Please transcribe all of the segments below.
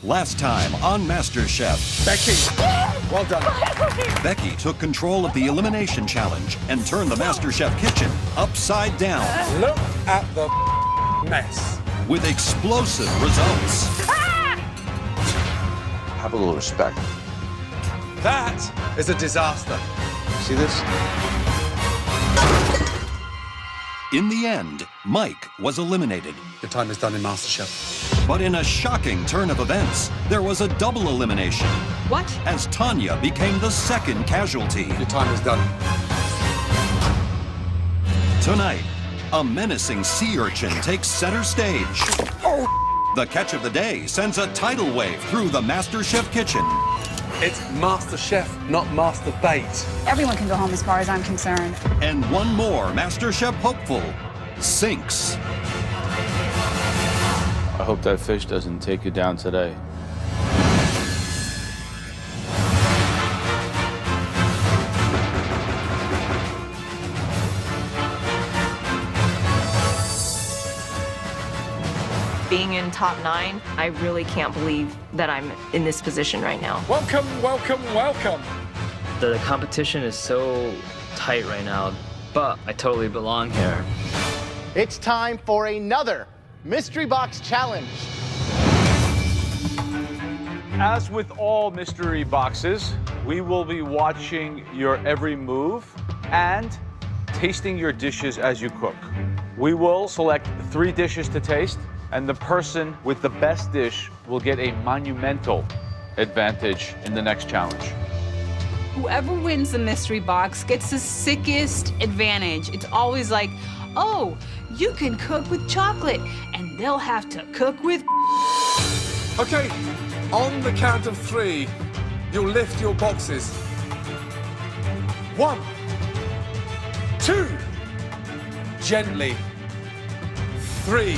Last time on MasterChef, Becky, well done. Becky took control of the elimination challenge and turned the MasterChef kitchen upside down Look at the mess. with explosive results. Have a little respect. That is a disaster. See this? In the end, Mike was eliminated. Your time is done in MasterChef. But in a shocking turn of events, there was a double elimination What? as Tanya became the second casualty. Your time is done. Tonight, a menacing sea urchin takes center stage. The catch of the day sends a tidal wave through the MasterChef kitchen. It's MasterChef, not Master Bait. Everyone can go home as far as I'm concerned. And one more MasterChef hopeful sinks. I hope that fish doesn't take you down today. Being in top 9, I really can't believe that I'm in this position right now. Welcome, welcome, welcome. The competition is so tight right now, but I totally belong here. It's time for another Mystery Box Challenge. As with all mystery boxes, we will be watching your every move and tasting your dishes as you cook. We will select 3 dishes to taste, and the person with the best dish will get a monumental advantage in the next challenge. Whoever wins the mystery box gets the sickest advantage. It's always like, oh, you can cook with chocolate, and they'll have to cook with. Okay, on the count of 3, you'll lift your boxes. 1, 2, gently. 3.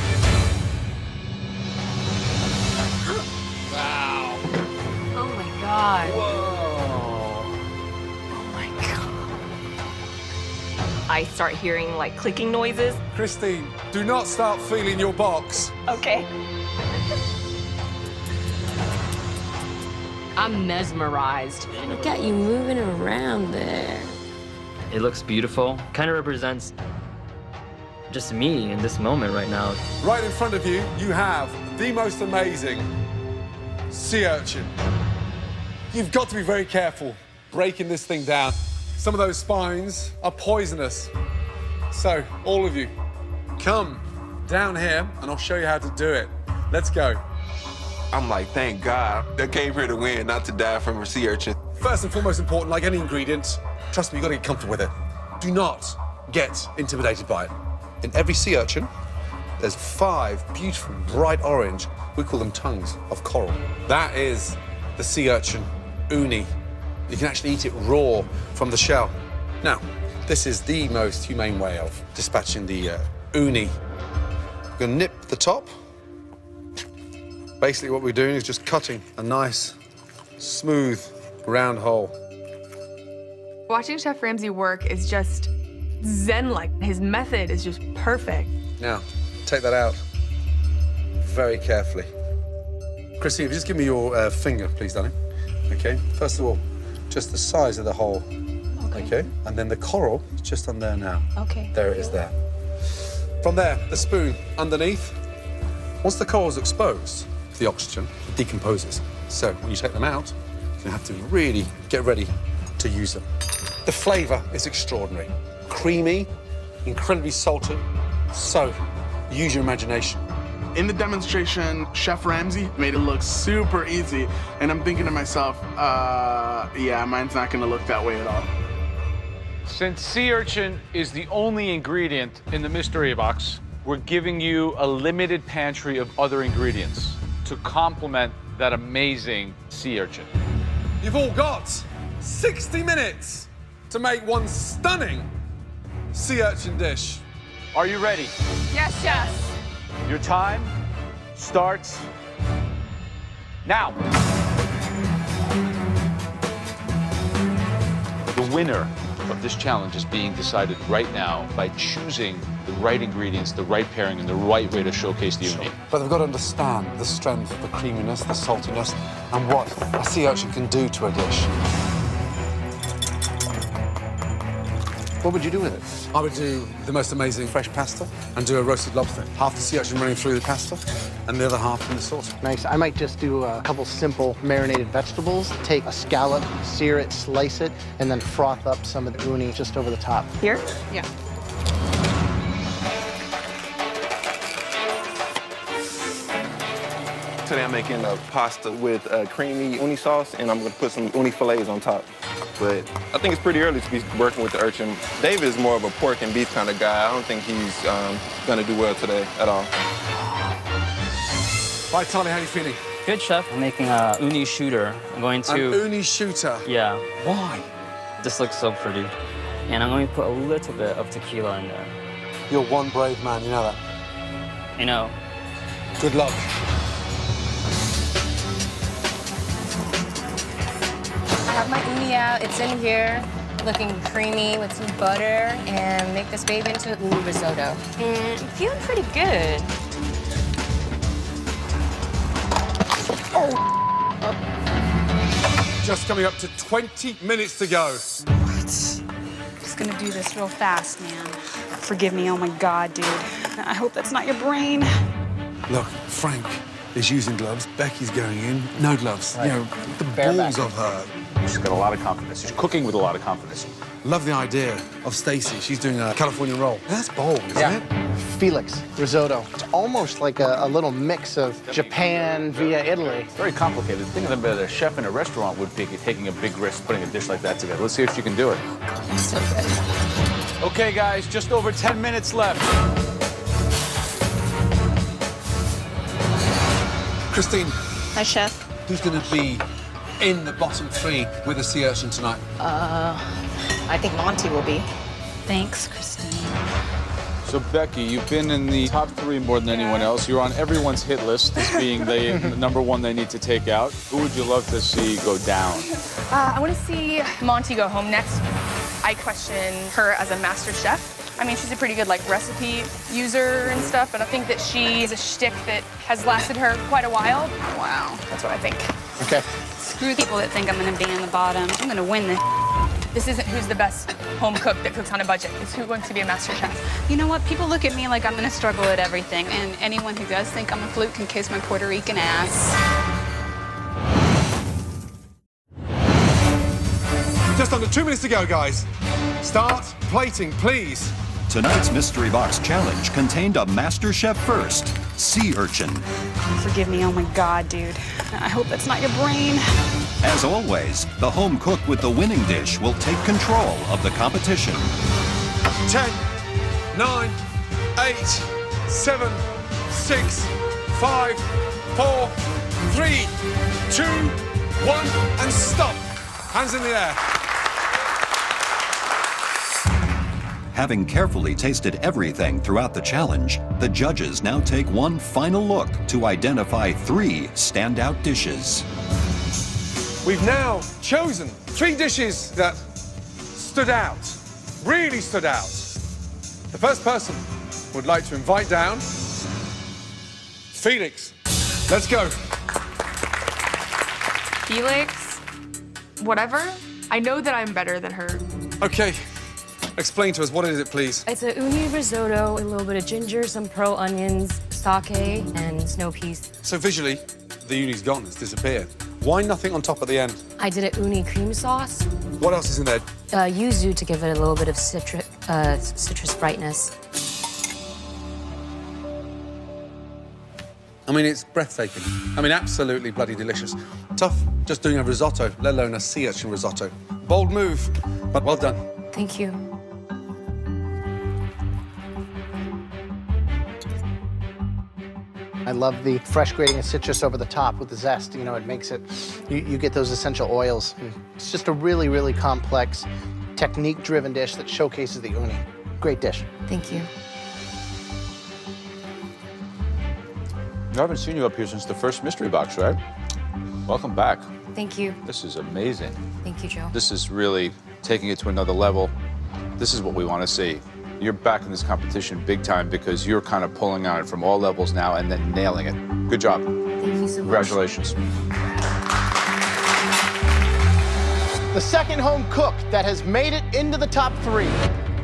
Wow. Oh my God. I start hearing like clicking noises. Christine, do not start feeling your box. Okay. I'm mesmerized. Look at you moving around there. It looks beautiful. Kind of represents just me in this moment right now. Right in front of you, you have the most amazing sea urchin. You've got to be very careful breaking this thing down. Some of those spines are poisonous. So, all of you, come down here and I'll show you how to do it. Let's go. I'm like, thank God. I came here to win, not to die from a sea urchin. First and foremost important, like any ingredient, trust me, you've got to get comfortable with it. Do not get intimidated by it. In every sea urchin, there's 5 beautiful, bright orange, we call them tongues of coral. That is the sea urchin uni. You can actually eat it raw from the shell. Now, this is the most humane way of dispatching the uni. We're going to nip the top. Basically, what we're doing is just cutting a nice, smooth, round hole. Watching Chef Ramsay work is just zen-like. His method is just perfect. Now, take that out very carefully. Christine, if you just give me your finger, please, darling. Okay, first of all, just the size of the hole. Okay. And then the coral is just on there now. Okay. There it is there. From there, the spoon underneath. Once the coral's exposed to the oxygen, it decomposes. So when you take them out, you have to really get ready to use them. The flavor is extraordinary. Creamy, incredibly salted. So use your imagination. In the demonstration, Chef Ramsay made it look super easy, and I'm thinking to myself, yeah, mine's not gonna look that way at all. Since sea urchin is the only ingredient in the mystery box, we're giving you a limited pantry of other ingredients to complement that amazing sea urchin. You've all got 60 minutes to make one stunning sea urchin dish. Are you ready? Yes, yes. Your time starts now. The winner of this challenge is being decided right now by choosing the right ingredients, the right pairing, and the right way to showcase the uni. But they've got to understand the strength, the creaminess, the saltiness, and what a sea urchin can do to a dish. What would you do with it? I would do the most amazing fresh pasta and do a roasted lobster. Half the sea urchin running through the pasta and the other half in the sauce. Nice. I might just do a couple simple marinated vegetables. Take a scallop, sear it, slice it, and then froth up some of the uni just over the top. Here? Yeah. Today I'm making a pasta with creamy uni sauce, and I'm gonna put some uni fillets on top. But I think it's pretty early to be working with the urchin. David is more of a pork and beef kind of guy. I don't think he's gonna do well today at all. Right, Tommy, how are you feeling? Good, chef. I'm making a uni shooter. I'm going to... An uni shooter? Yeah. Why? This looks so pretty. And I'm going to put a little bit of tequila in there. You're one brave man, you know that? I know. Good luck. I have my uni out. It's in here, looking creamy with some butter, and make this baby into uni risotto. I'm feeling pretty good. Just coming up to 20 minutes to go. What? Just gonna do this real fast, man. Forgive me, oh my God, dude. I hope that's not your brain. Look, Frank is using gloves. Becky's going in, no gloves. Right. You know, the balls of her. She's got a lot of confidence. She's cooking with a lot of confidence. Love the idea of Stacey. She's doing a California roll. That's bold, isn't it? Felix risotto. It's almost like a little mix of Japan via Italy. It's very complicated. Think of a chef in a restaurant would be taking a big risk putting a dish like that together. Let's see if she can do it. Oh, God, that's so good. Okay, guys, just over 10 minutes left. Christine, Hi, chef. who's going to be in the bottom three with the sea urchin tonight? I think Monty will be. Thanks, Christine. So, Becky, you've been in the top 3 more than anyone else. You're on everyone's hit list as being the number 1 they need to take out. Who would you love to see go down? I want to see Monty go home next. I question her as a master chef. I mean, she's a pretty good, like, recipe user and stuff, but I think that she is a shtick that has lasted her quite a while. Wow. That's what I think. Okay. Screw the people that think I'm gonna be in the bottom. I'm gonna win this. This isn't who's the best home cook that cooks on a budget. It's who's going to be a master chef. You know what? People look at me like I'm gonna struggle at everything, and anyone who does think I'm a fluke can kiss my Puerto Rican ass. Just under 2 minutes to go, guys. Start plating, please. Tonight's Mystery Box Challenge contained a MasterChef first, sea urchin. Forgive me, oh my God, dude. I hope that's not your brain. As always, the home cook with the winning dish will take control of the competition. 10, 9, 8, 7, 6, 5, 4, 3, 2, 1, and stop. Hands in the air. Having carefully tasted everything throughout the challenge, the judges now take one final look to identify 3 standout dishes. We've now chosen 3 dishes that stood out, really stood out. The first person would like to invite down Felix. Let's go. Felix, whatever. I know that I'm better than her. Okay, explain to us, what is it, please? It's a uni risotto, a little bit of ginger, some pearl onions, sake, and snow peas. So visually, the uni's gone, it's disappeared. Why nothing on top at the end? I did a uni cream sauce. What else is in there? Yuzu to give it a little bit of citrus brightness. I mean, it's breathtaking. I mean, absolutely bloody delicious. Tough just doing a risotto, let alone a sea urchin risotto. Bold move, but well done. Thank you. I love the fresh grating of citrus over the top with the zest. You know, it makes it, you get those essential oils. It's just a really, really complex, technique-driven dish that showcases the uni. Great dish. Thank you. I haven't seen you up here since the first mystery box, right? Welcome back. Thank you. This is amazing. Thank you, Joe. This is really taking it to another level. This is what we want to see. You're back in this competition big time because you're kind of pulling on it from all levels now and then nailing it. Good job. Thank you so much. Congratulations. The second home cook that has made it into the top 3.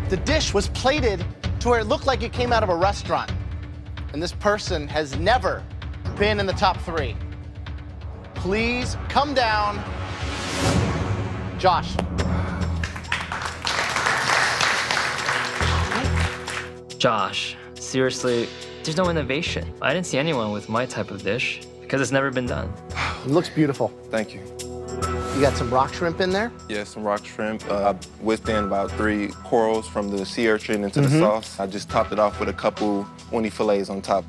The dish was plated to where it looked like it came out of a restaurant. And this person has never been in the top 3. Please come down. Josh. Josh, seriously, there's no innovation. I didn't see anyone with my type of dish because it's never been done. It looks beautiful. Thank you. You got some rock shrimp in there? Yeah, some rock shrimp. I whisked in about 3 corals from the sea urchin into the sauce. I just topped it off with a couple uni fillets on top.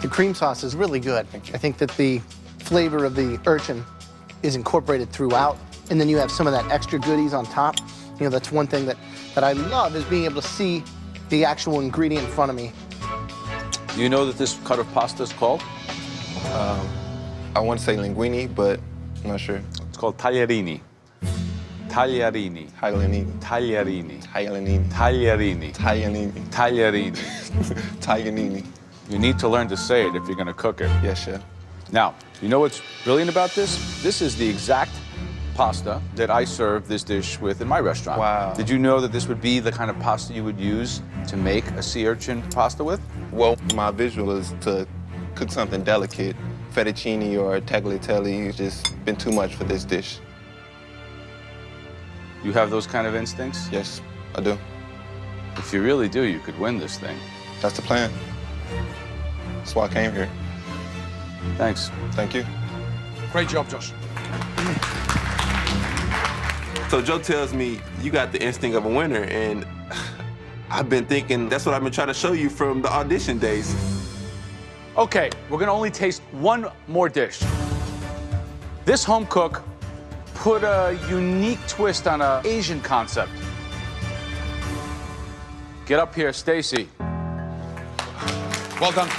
The cream sauce is really good. I think that the flavor of the urchin is incorporated throughout, and then you have some of that extra goodies on top. You know, that's one thing that I love is being able to see the actual ingredient in front of me. Do you know that this cut of pasta is called? I want to say linguine, but I'm not sure. It's called tagliarini. Tagliarini. Tagliarini. Tagliarini. Tagliarini. Tagliarini. Tagliarini. Tagliarini. Tagliarini. You need to learn to say it if you're going to cook it. Yes, chef. Now, you know what's brilliant about this? This is the exact pasta that I serve this dish with in my restaurant. Wow. Did you know that this would be the kind of pasta you would use to make a sea urchin pasta with? Well, my visual is to cook something delicate. Fettuccine or tagliatelle has just been too much for this dish. You have those kind of instincts? Yes, I do. If you really do, you could win this thing. That's the plan. That's why I came here. Thanks. Thank you. Great job, Josh. So Joe tells me you got the instinct of a winner, and I've been thinking that's what I've been trying to show you from the audition days. Okay, we're gonna only taste one more dish. This home cook put a unique twist on an Asian concept. Get up here, Stacy. Well done.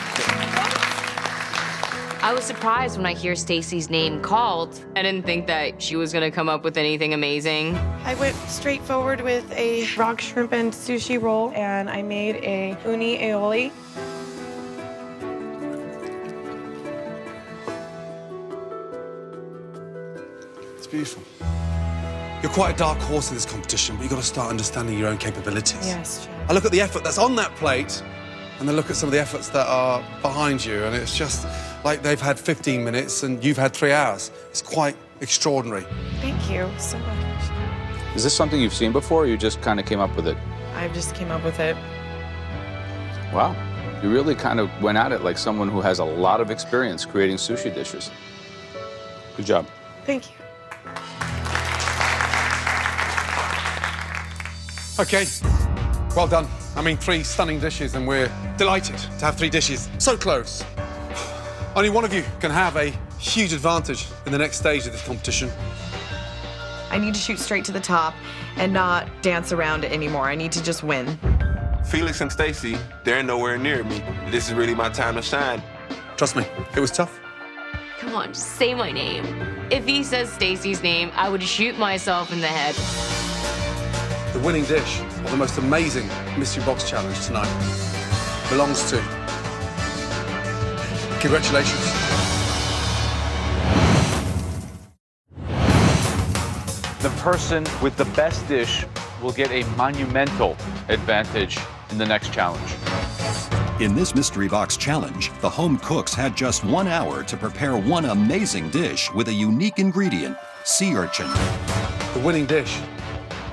I was surprised when I hear Stacy's name called. I didn't think that she was gonna come up with anything amazing. I went straight forward with a rock shrimp and sushi roll, and I made a uni aioli. It's beautiful. You're quite a dark horse in this competition, but you've got to start understanding your own capabilities. Yes, Chef. I look at the effort that's on that plate, and then look at some of the efforts that are behind you, and it's just like they've had 15 minutes and you've had 3 hours. It's quite extraordinary. Thank you so much. Is this something you've seen before, or you just kind of came up with it? I just came up with it. Wow. You really kind of went at it like someone who has a lot of experience creating sushi dishes. Good job. Thank you. Okay, well done. I mean, 3 stunning dishes, and we're delighted to have 3 dishes so close. Only one of you can have a huge advantage in the next stage of this competition. I need to shoot straight to the top and not dance around it anymore. I need to just win. Felix and Stacy, they're nowhere near me. This is really my time to shine. Trust me, it was tough. Come on, just say my name. If he says Stacy's name, I would shoot myself in the head. The winning dish of the most amazing Mystery Box Challenge tonight belongs to... Congratulations. The person with the best dish will get a monumental advantage in the next challenge. In this Mystery Box Challenge, the home cooks had just 1 hour to prepare one amazing dish with a unique ingredient, sea urchin. The winning dish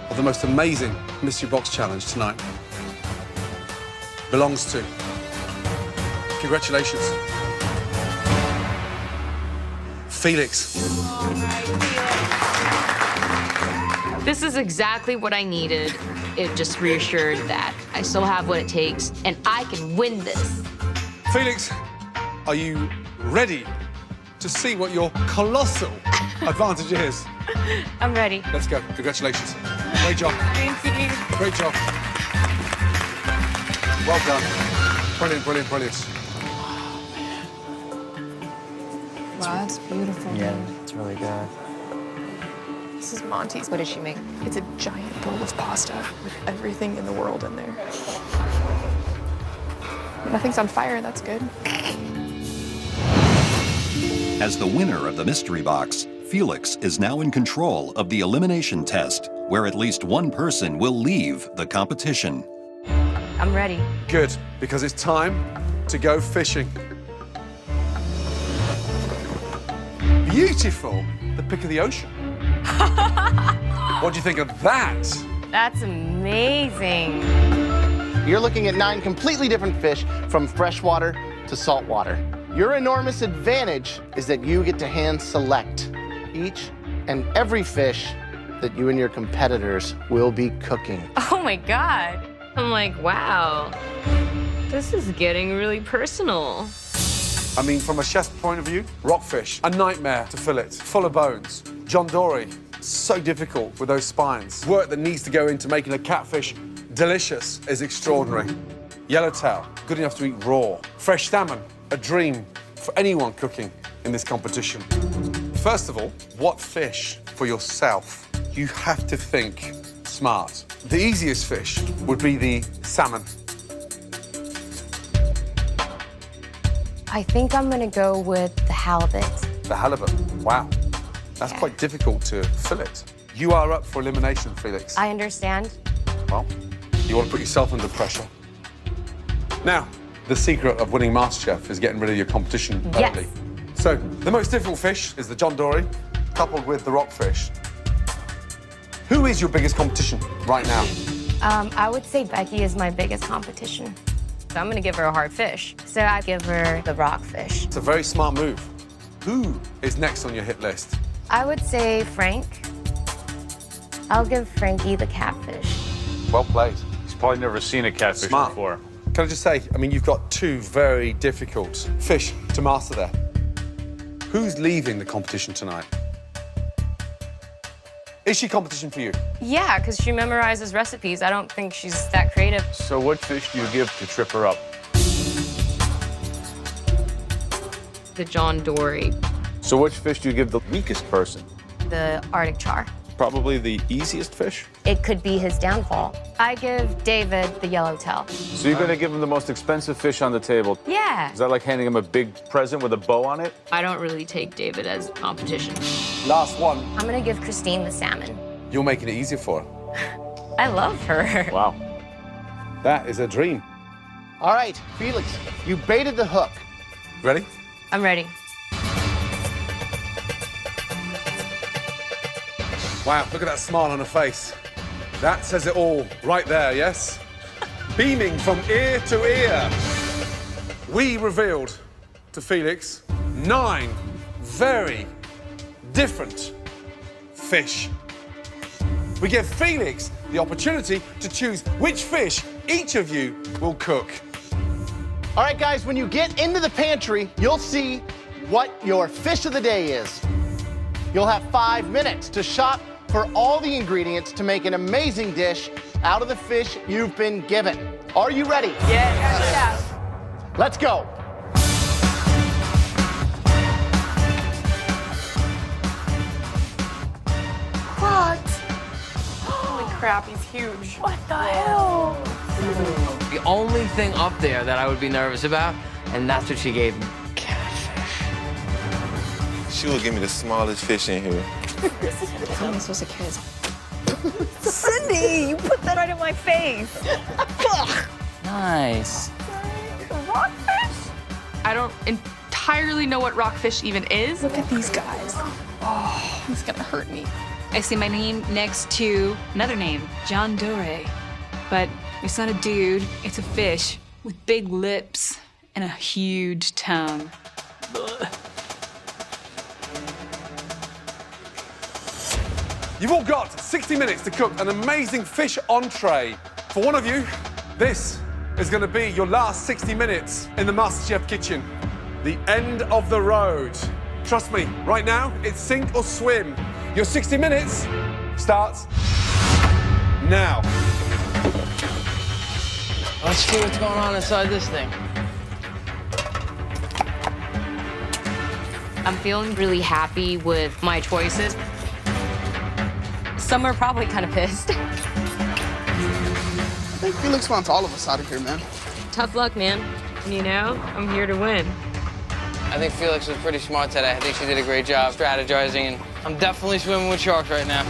of the most amazing Mystery Box Challenge tonight belongs to... Congratulations. Felix. This is exactly what I needed. It just reassured that I still have what it takes and I can win this. Felix, are you ready to see what your colossal advantage is? I'm ready. Let's go. Congratulations. Great job. Thank you. Great job. Well done. Brilliant, brilliant, brilliant. Wow, that's beautiful. Yeah, it's really good. This is Monty's. What does she make? It's a giant bowl of pasta with everything in the world in there. Nothing's on fire, that's good. As the winner of the mystery box, Felix is now in control of the elimination test, where at least one person will leave the competition. I'm ready. Good, because it's time to go fishing. Beautiful. The pick of the ocean. What do you think of that? That's amazing. You're looking at 9 completely different fish from freshwater to saltwater. Your enormous advantage is that you get to hand select each and every fish that you and your competitors will be cooking. Oh my God. I'm like, wow, this is getting really personal. I mean, from a chef's point of view, rockfish, a nightmare to fillet, full of bones. John Dory, so difficult with those spines. Work that needs to go into making a catfish delicious is extraordinary. Yellowtail, good enough to eat raw. Fresh salmon, a dream for anyone cooking in this competition. First of all, what fish for yourself? You have to think smart. The easiest fish would be the salmon. I think I'm gonna go with the halibut. The halibut, wow. That's quite difficult to fillet. You are up for elimination, Felix. I understand. Well, you want to put yourself under pressure. Now, the secret of winning MasterChef is getting rid of your competition early. So, the most difficult fish is the John Dory, coupled with the rockfish. Who is your biggest competition right now? I would say Becky is my biggest competition. So I'm gonna give her a hard fish. So I give her the rockfish. It's a very smart move. Who is next on your hit list? I would say Frank. I'll give Frankie the catfish. Well played. He's probably never seen a catfish before. Can I just say, I mean, you've got 2 very difficult fish to master there. Who's leaving the competition tonight? Is she competition for you? Yeah, because she memorizes recipes. I don't think she's that creative. So what fish do you give to trip her up? The John Dory, So which fish do you give the weakest person? the Arctic char. Probably the easiest fish? It could be his downfall. I give David the yellowtail. So you're gonna give him the most expensive fish on the table? Yeah. Is that like handing him a big present with a bow on it? I don't really take David as competition. Last one. I'm gonna give Christine the salmon. You're making it easier for her. I love her. Wow. That is a dream. All right, Felix, you baited the hook. Ready? I'm ready. Wow, look at that smile on her face. That says it all right there, yes? Beaming from ear to ear. We revealed to Felix 9 very different fish. We give Felix the opportunity to choose which fish each of you will cook. All right, guys, when you get into the pantry, you'll see what your fish of the day is. You'll have 5 minutes to shop for all the ingredients to make an amazing dish out of the fish you've been given. Are you ready? Yes. Let's go. What? Holy crap, he's huge. What the hell? The only thing up there that I would be nervous about, and that's what she gave me. She will give me the smallest fish in here. How am I supposed to carry this? Cindy, you put that right in my face. Nice. Rockfish? I don't entirely know what rockfish even is. Look at these guys. Oh, it's gonna hurt me. I see my name next to another name, John Dory. But it's not a dude, it's a fish with big lips and a huge tongue. Ugh. You've all got 60 minutes to cook an amazing fish entree. For one of you, this is going to be your last 60 minutes in the MasterChef kitchen. The end of the road. Trust me, right now, it's sink or swim. Your 60 minutes starts now. Let's see what's going on inside this thing. I'm feeling really happy with my choices. Some are probably kind of pissed. I think Felix wants all of us out of here, man. Tough luck, man. You know, I'm here to win. I think Felix was pretty smart today. I think she did a great job strategizing, and I'm definitely swimming with sharks right now.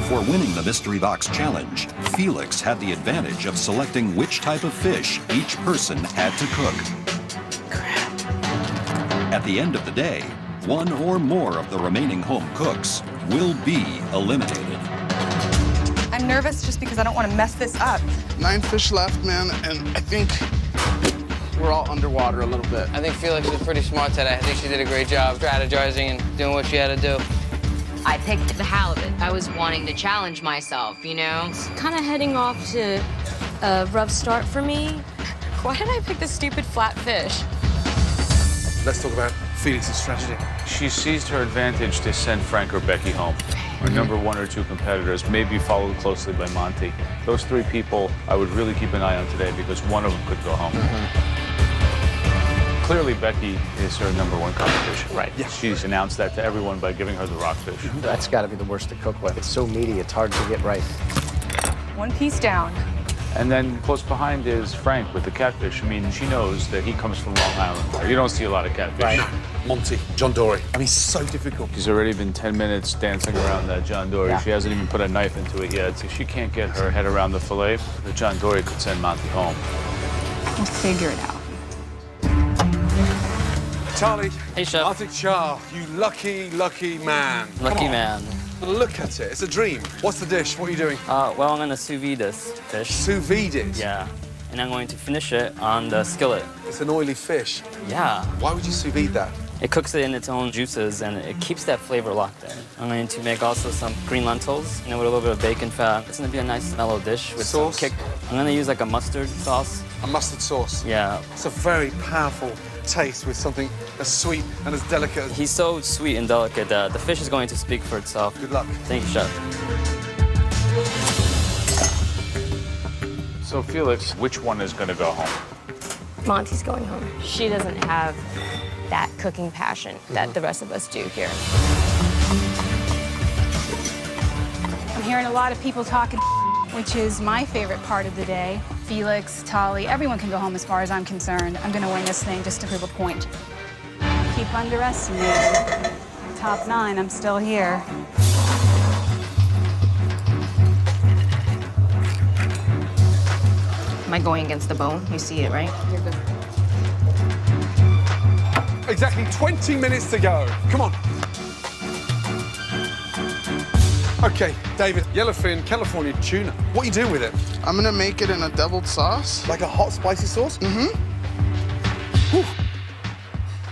For winning the Mystery Box Challenge, Felix had the advantage of selecting which type of fish each person had to cook. At the end of the day, one or more of the remaining home cooks will be eliminated. I'm nervous just because I don't want to mess this up. 9 fish left, man, and I think we're all underwater a little bit. I think Felix was pretty smart today. I think she did a great job strategizing and doing what she had to do. I picked the halibut. I was wanting to challenge myself, you know? It's kind of heading off to a rough start for me. Why did I pick this stupid flat fish? Let's talk about Felix's strategy. She seized her advantage to send Frank or Becky home. Our number 1 or 2 competitors, maybe followed closely by Monty. Those 3 people I would really keep an eye on today because one of them could go home. Clearly, Becky is her number 1 competition. Right. Yeah. She's announced that to everyone by giving her the rockfish. That's got to be the worst to cook with. It's so meaty, it's hard to get right. 1 piece down. And then close behind is Frank with the catfish. I mean, she knows that he comes from Long Island. You don't see a lot of catfish. Right. Monty, John Dory. I mean, so difficult. She's already been 10 minutes dancing around that John Dory. Yeah. She hasn't even put a knife into it yet. So she can't get her head around the fillet. The John Dory could send Monty home. We'll figure it out. Charlie. Hey, Chef. Arctic Char, you lucky, lucky man. Lucky Come on. man. Look at it. It's a dream. What's the dish? What are you doing? Well, I'm gonna sous vide this fish. Sous vide it? Yeah. And I'm going to finish it on the skillet. It's an oily fish. Yeah. Why would you sous vide that? It cooks it in its own juices and it keeps that flavor locked in. I'm going to make also some green lentils, with a little bit of bacon fat. It's gonna be a nice mellow dish with Sauce? some kick. I'm gonna use like a mustard sauce. A mustard sauce? Yeah. It's a very powerful taste with something as sweet and as delicate as... He's so sweet and delicate that the fish is going to speak for itself. Good luck. Thank you, Chef. So, Felix, which one is going to go home? Monty's going home. She doesn't have that cooking passion that the rest of us do here. I'm hearing a lot of people talking, which is my favorite part of the day. Felix, Tali, everyone can go home as far as I'm concerned. I'm gonna win this thing just to prove a point. Keep underestimating. Top 9, I'm still here. Am I going against the bone? You see it, right? You're good. Exactly 20 minutes to go. Come on. Okay, David, yellowfin California tuna. What are you doing with it? I'm gonna make it in a doubled sauce. Like a hot, spicy sauce? Mm-hmm. Whew.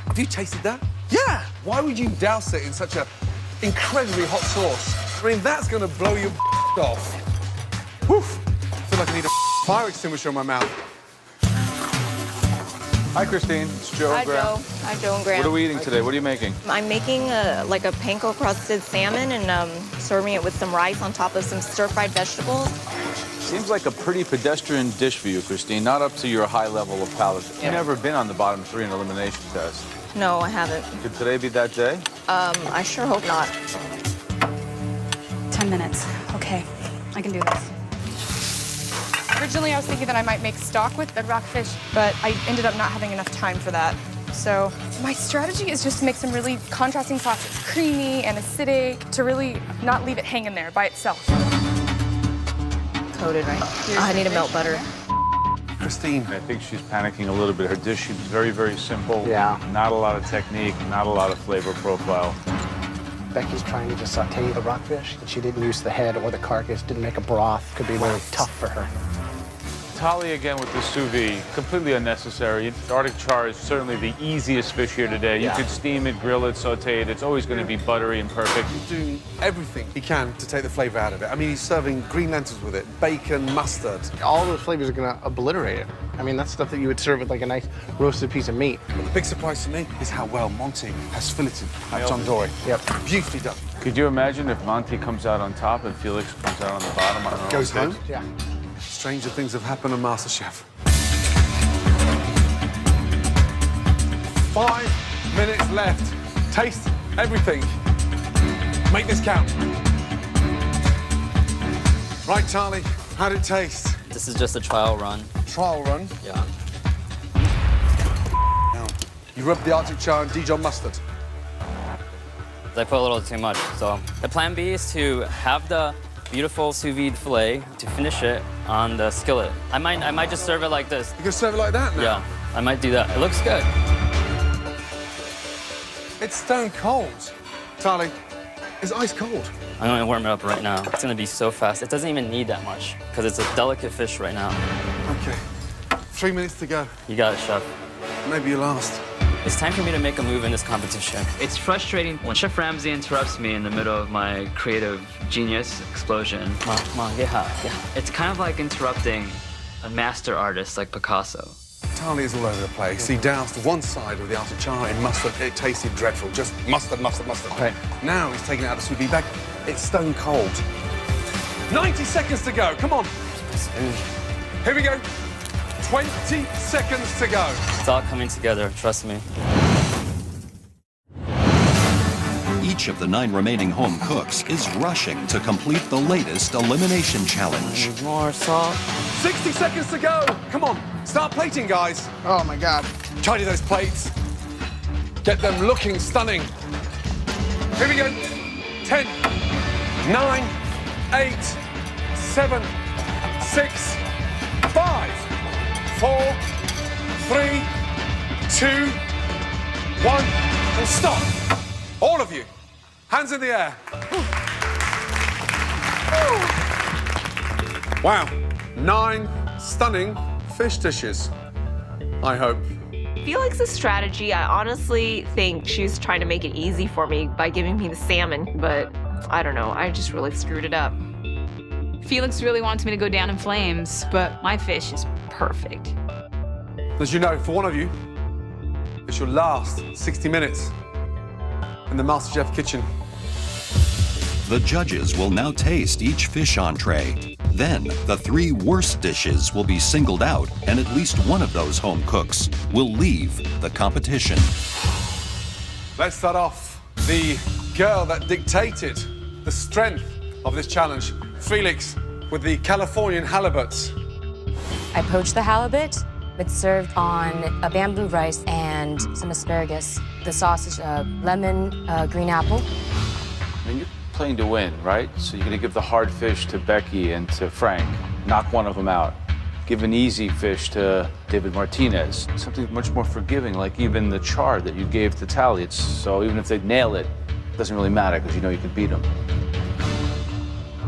Have you tasted that? Yeah. Why would you douse it in such a incredibly hot sauce? I mean, that's gonna blow your off. Whew. I feel like I need a fire extinguisher in my mouth. Hi, Christine. It's Joe and Graham. Hi, Joe and Graham. What are we eating today? What are you making? I'm making like a panko-crusted salmon and serving it with some rice on top of some stir-fried vegetables. Seems like a pretty pedestrian dish for you, Christine. Not up to your high level of palate. You've never been on the bottom 3 in elimination test. No, I haven't. Could today be that day? I sure hope not. 10 minutes. Okay, I can do this. Originally, I was thinking that I might make stock with the rockfish, but I ended up not having enough time for that. So my strategy is just to make some really contrasting sauces, creamy and acidic, to really not leave it hanging there by itself. Coated, right? I need to melt butter. Christine. I think she's panicking a little bit. Her dish seems very, very simple. Yeah. Not a lot of technique, not a lot of flavor profile. Becky's trying to just saute the rockfish, and she didn't use the head or the carcass, didn't make a broth. Could be really tough for her. Tali again with the sous vide, completely unnecessary. Arctic char is certainly the easiest fish here today. You could steam it, grill it, saute it. It's always going to be buttery and perfect. He's doing everything he can to take the flavor out of it. I mean, he's serving green lentils with it, bacon, mustard. All those flavors are gonna obliterate it. I mean, that's stuff that you would serve with like a nice roasted piece of meat. But the big surprise to me is how well Monty has filleted that John Dory. Yep. Beautifully done. Could you imagine if Monty comes out on top and Felix comes out on the bottom? I don't know. Goes home? Yeah. Stranger things have happened on Masterchef. 5 minutes left. Taste everything. Make this count. Right, Charlie, how'd it taste? This is just a trial run. Trial run? Yeah. Now, you rubbed the Arctic char and Dijon mustard. I put a little too much, so. The plan B is to have the beautiful sous vide filet to finish it on the skillet. I might just serve it like this. You can serve it like that now? Yeah, I might do that. It looks good. It's stone cold. Charlie, it's ice cold. I'm gonna warm it up right now. It's gonna be so fast. It doesn't even need that much, because it's a delicate fish right now. Okay, 3 minutes to go. You got it, Chef. Maybe you last. It's time for me to make a move in this competition. It's frustrating when Chef Ramsay interrupts me in the middle of my creative genius explosion. It's kind of like interrupting a master artist like Picasso. Charlie is all over the place. He doused one side of the Arctic char in mustard. It tasted dreadful. Just mustard, mustard, mustard. Right. Now he's taking it out of the sous vide bag. It's stone cold. 90 seconds to go. Come on. Here we go. 20 seconds to go. It's all coming together, trust me. Each of the 9 remaining home cooks is rushing to complete the latest elimination challenge. More salt. 60 seconds to go. Come on. Start plating, guys. Oh, my God. Tidy those plates. Get them looking stunning. Here we go. 10, 9, 8, 7, 6, 5, 4, 3, 2, 1, and stop. All of you, hands in the air. Wow, 9 stunning fish dishes, I hope. Felix's strategy, I honestly think she was trying to make it easy for me by giving me the salmon, but I don't know, I just really screwed it up. Felix really wants me to go down in flames, but my fish is perfect. As you know, for one of you, it's your last 60 minutes in the MasterChef kitchen. The judges will now taste each fish entree. Then, the 3 worst dishes will be singled out, and at least one of those home cooks will leave the competition. Let's start off. The girl that dictated the strength of this challenge, Felix, with the Californian halibut. I poached the halibut. It's served on a bamboo rice and some asparagus. The sauce is lemon, green apple. I mean, you're playing to win, right? So you're gonna give the hard fish to Becky and to Frank, knock one of them out. Give an easy fish to David Martinez. Something much more forgiving, like even the char that you gave to Tally. So even if they nail it, it doesn't really matter because you know you can beat them.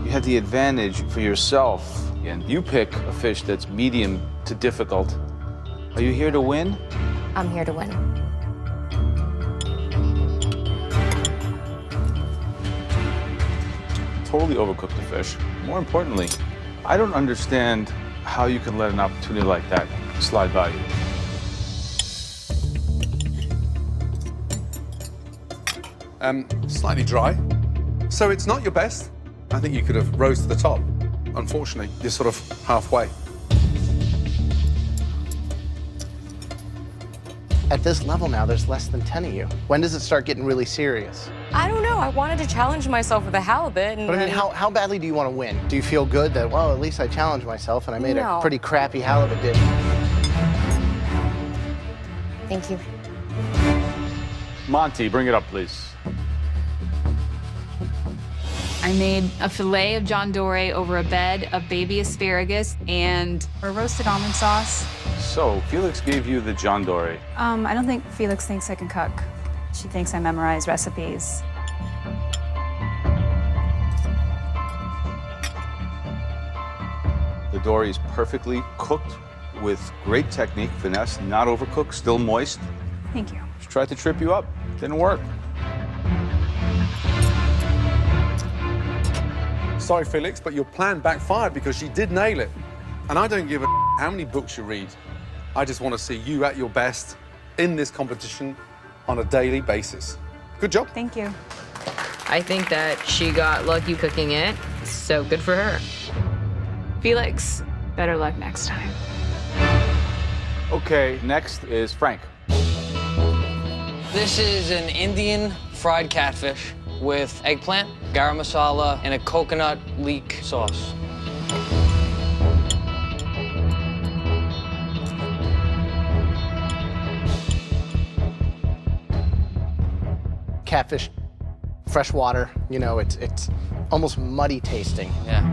You have the advantage for yourself, and you pick a fish that's medium to difficult. Are you here to win? I'm here to win. Totally overcooked the fish. More importantly, I don't understand how you can let an opportunity like that slide by you. Slightly dry. So it's not your best. I think you could have rose to the top. Unfortunately, you're sort of halfway. At this level now, there's less than 10 of you. When does it start getting really serious? I don't know. I wanted to challenge myself with a halibut. And But I mean, how badly do you want to win? Do you feel good that, well, at least I challenged myself and I made a pretty crappy halibut dish? Thank you. Monty, bring it up, please. I made a fillet of John Doray over a bed of baby asparagus and a roasted almond sauce. So, Felix gave you the John Doray. I don't think Felix thinks I can cook. She thinks I memorize recipes. The dory is perfectly cooked with great technique, finesse, not overcooked, still moist. Thank you. She tried to trip you up. Didn't work. Sorry, Felix, but your plan backfired because you did nail it. And I don't give a how many books you read. I just want to see you at your best in this competition on a daily basis. Good job. Thank you. I think that she got lucky cooking it, so good for her. Felix, better luck next time. Okay, next is Frank. This is an Indian fried catfish with eggplant, garam masala, and a coconut leek sauce. Catfish, fresh water, you know, it's almost muddy tasting. Yeah.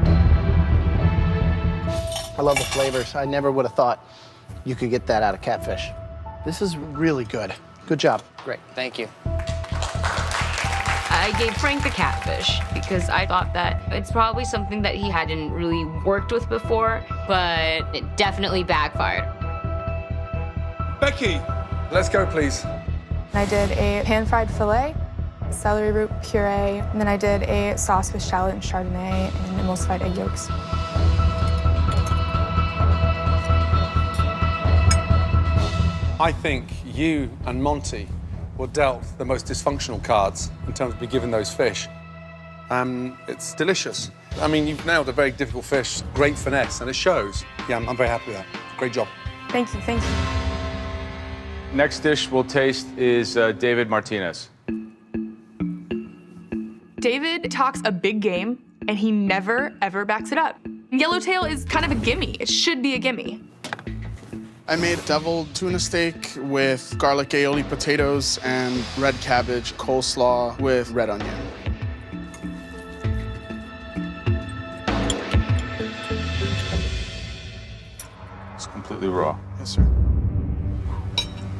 I love the flavors. I never would have thought you could get that out of catfish. This is really good. Good job. Great. Thank you. I gave Frank the catfish because I thought that it's probably something that he hadn't really worked with before, but it definitely backfired. Becky, let's go, please. I did a pan-fried filet, celery root puree, and then I did a sauce with shallot and Chardonnay and emulsified egg yolks. I think you and Monty were dealt the most dysfunctional cards in terms of being given those fish. It's delicious. I mean, you've nailed a very difficult fish, great finesse, and it shows. Yeah, I'm very happy with that. Great job. Thank you, thank you. Next dish we'll taste is David Martinez. David talks a big game, and he never, ever backs it up. Yellowtail is kind of a gimme. It should be a gimme. I made deviled tuna steak with garlic aioli potatoes and red cabbage coleslaw with red onion. It's completely raw. Yes, sir.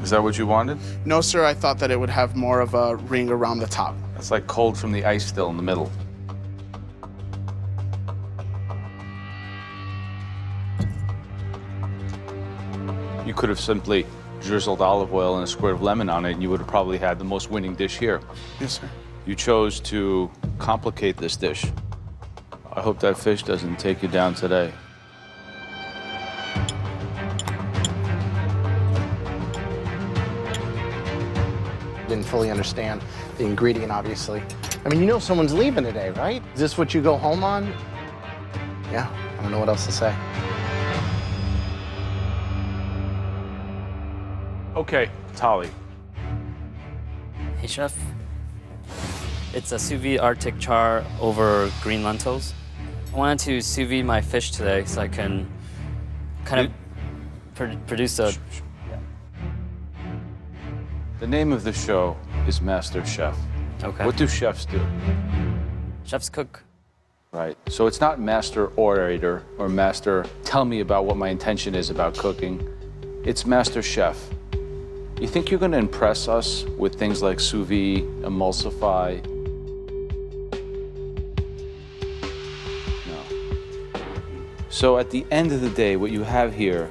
Is that what you wanted? No, sir, I thought that it would have more of a ring around the top. That's like cold from the ice still in the middle. You could have simply drizzled olive oil and a squirt of lemon on it, and you would have probably had the most winning dish here. Yes, sir. You chose to complicate this dish. I hope that fish doesn't take you down today. Didn't fully understand the ingredient, obviously. I mean, you know someone's leaving today, right? Is this what you go home on? Yeah, I don't know what else to say. Okay, Tali. Hey, chef. It's a sous vide Arctic char over green lentils. I wanted to sous vide my fish today so I can kind of produce a... The name of the show is Masterchef. Okay. What do chefs do? Chefs cook. Right. So it's not master orator or master tell me about what my intention is about cooking. It's master chef. You think you're going to impress us with things like sous vide, emulsify? No. So at the end of the day, what you have here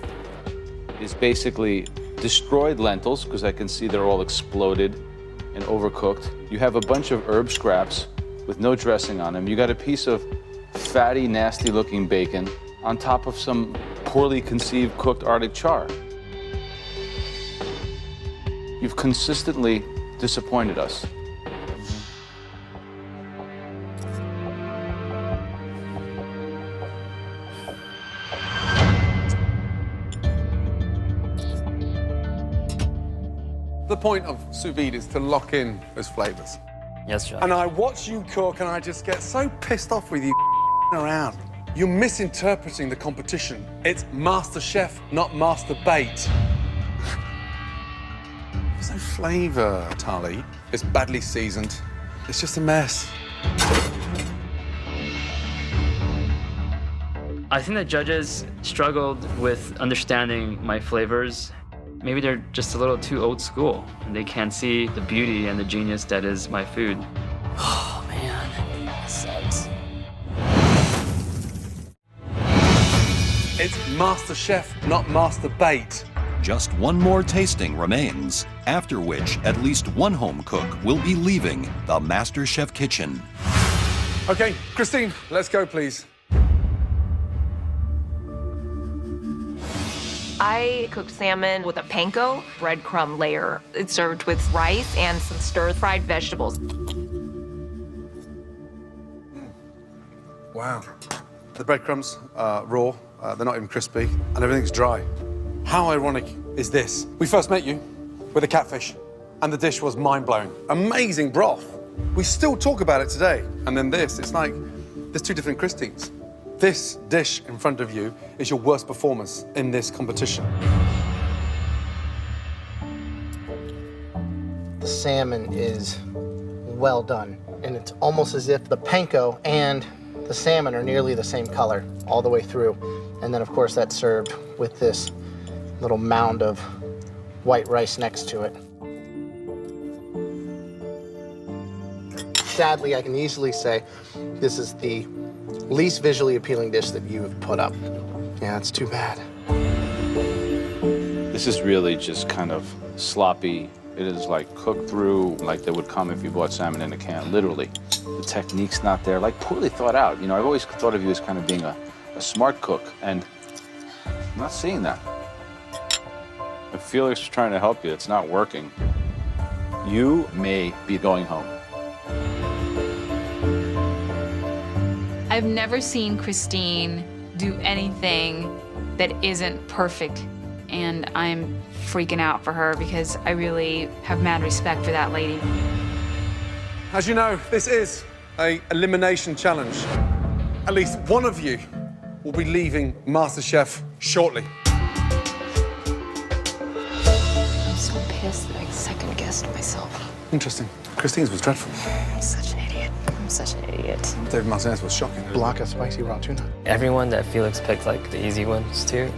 is basically destroyed lentils, because I can see they're all exploded and overcooked. You have a bunch of herb scraps with no dressing on them. You got a piece of fatty, nasty-looking bacon on top of some poorly conceived cooked Arctic char. You've consistently disappointed us. The point of sous vide is to lock in those flavors. Yes, chef. And I watch you cook and I just get so pissed off with you around. You're misinterpreting the competition. It's Masterchef, not Master Bait. There's no flavor, Tali. It's badly seasoned. It's just a mess. I think the judges struggled with understanding my flavors. Maybe they're just a little too old school, and they can't see the beauty and the genius that is my food. Oh, man. That sucks. It's Masterchef, not Master Bait. Just one more tasting remains, after which at least one home cook will be leaving the MasterChef kitchen. Okay, Christine, let's go, please. I cooked salmon with a panko breadcrumb layer. It's served with rice and some stir-fried vegetables. Wow. The breadcrumbs are raw, they're not even crispy, and everything's dry. How ironic is this? We first met you with a catfish. and the dish was mind-blowing. Amazing broth. We still talk about it today. And then this, it's like there's two different Christines. This dish in front of you is your worst performance in this competition. The salmon is well done, and it's almost as if the panko and the salmon are nearly the same color all the way through. And then, of course, that's served with this little mound of white rice next to it. Sadly, I can easily say this is the least visually appealing dish that you have put up. Yeah, it's too bad. This is really just kind of sloppy. It is like cooked through like they would come if you bought salmon in a can, literally. The technique's not there, like poorly thought out. You know, I've always thought of you as kind of being a smart cook, and I'm not seeing that. If Felix is trying to help you, it's not working. You may be going home. I've never seen Christine do anything that isn't perfect, and I'm freaking out for her because I really have mad respect for that lady. As you know, this is an elimination challenge. At least one of you will be leaving MasterChef shortly. I'm so pissed that I second-guessed myself. Interesting. Christine's was dreadful. I'm such an idiot. I'm such an idiot. David Martinez was shocking. Block of spicy raw tuna. Everyone that Felix picked, like the easy ones too.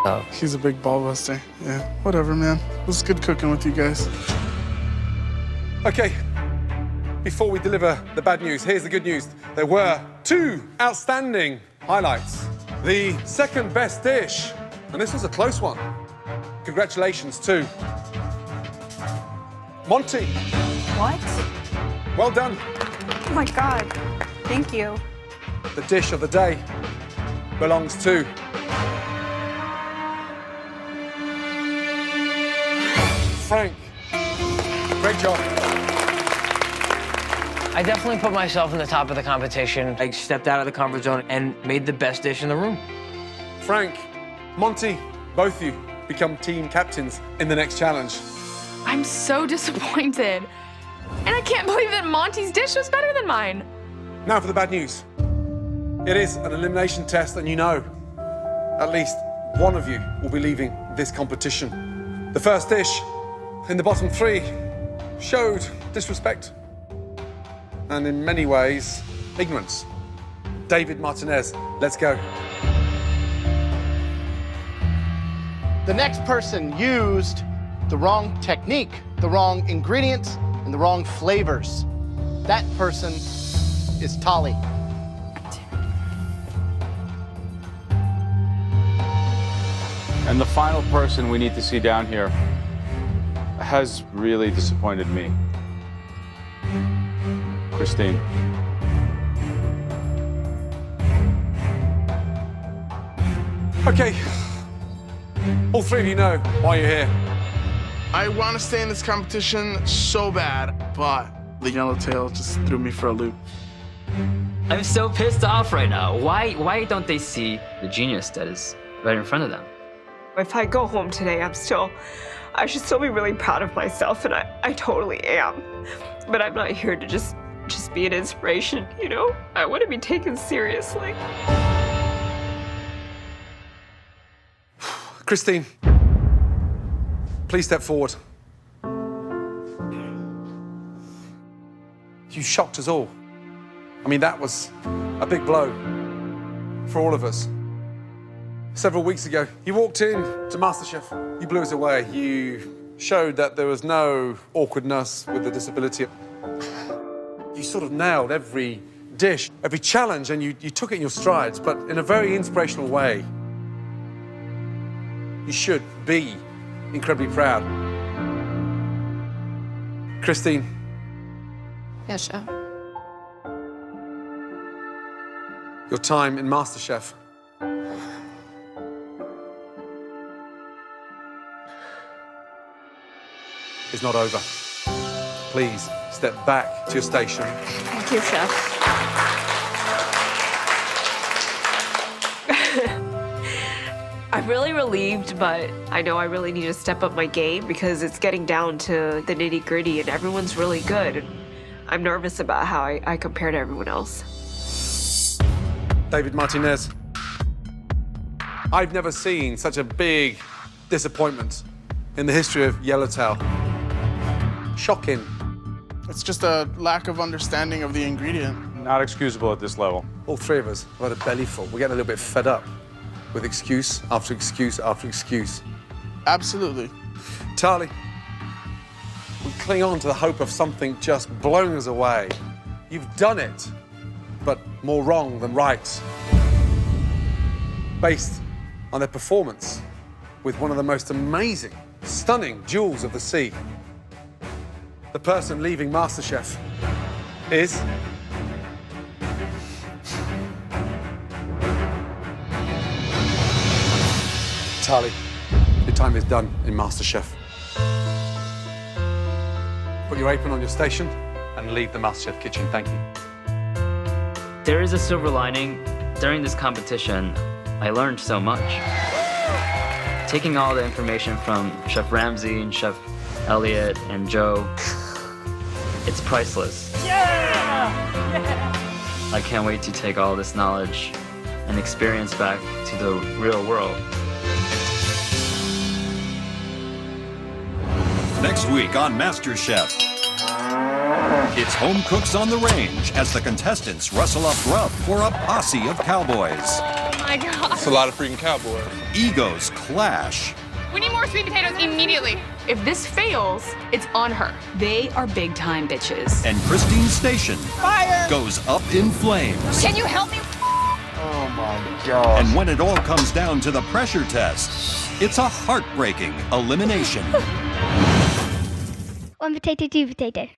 Oh. He's a big ball buster. Yeah, whatever, man. It was good cooking with you guys. Okay, before we deliver the bad news, here's the good news. There were two outstanding highlights. The second best dish, and this was a close one. Congratulations to Monty. What? Well done. Oh my God. Thank you. The dish of the day belongs to Frank. Great job. I definitely put myself in the top of the competition. I stepped out of the comfort zone and made the best dish in the room. Frank, Monty, both of you become team captains in the next challenge. I'm so disappointed. And I can't believe that Monty's dish was better than mine. Now for the bad news. It is an elimination test, and you know, at least one of you will be leaving this competition. The first dish in the bottom three showed disrespect and in many ways, ignorance. David Martinez, let's go. The next person used the wrong technique, the wrong ingredients, and the wrong flavors. That person is Tali. And the final person we need to see down here has really disappointed me. Christine. Okay, all three of you know why you're here. I want to stay in this competition so bad, but the yellowtail just threw me for a loop. I'm so pissed off right now. Why don't they see the genius that is right in front of them? If I go home today, I should still be really proud of myself, and I totally am. But I'm not here to just be an inspiration, you know? I want to be taken seriously. Christine, please step forward. You shocked us all. I mean, that was a big blow for all of us. Several weeks ago, you walked in to MasterChef. You blew us away. You showed that there was no awkwardness with the disability. You sort of nailed every dish, every challenge, and you took it in your strides, but in a very inspirational way. You should be incredibly proud. Christine. Yes, chef. Your time in MasterChef is not over. Please step back to your station. Thank you, chef. I'm really relieved, but I know I really need to step up my game because it's getting down to the nitty-gritty and everyone's really good. And I'm nervous about how I compare to everyone else. David Martinez. I've never seen such a big disappointment in the history of Yellowtail. Shocking. It's just a lack of understanding of the ingredient. Not excusable at this level. All three of us have had a belly full. We're getting a little bit fed up with excuse after excuse after excuse. Absolutely. Charlie, we cling on to the hope of something just blowing us away. You've done it, but more wrong than right. Based on their performance with one of the most amazing, stunning jewels of the sea. The person leaving MasterChef is... Charlie, your time is done in MasterChef. Put your apron on your station and leave the MasterChef kitchen. Thank you. There is a silver lining. During this competition, I learned so much. Taking all the information from Chef Ramsay and Chef Elliot and Joe, it's priceless. I can't wait to take all this knowledge and experience back to the real world. Next week on MasterChef, it's home cooks on the range as the contestants rustle up grub for a posse of cowboys. Oh my God. It's a lot of freaking cowboys. Egos clash. We need more sweet potatoes immediately. If this fails, it's on her. They are big time bitches. And Christine's station goes up in flames. Can you help me? Oh my God. And when it all comes down to the pressure test, it's a heartbreaking elimination. One potato, two potato.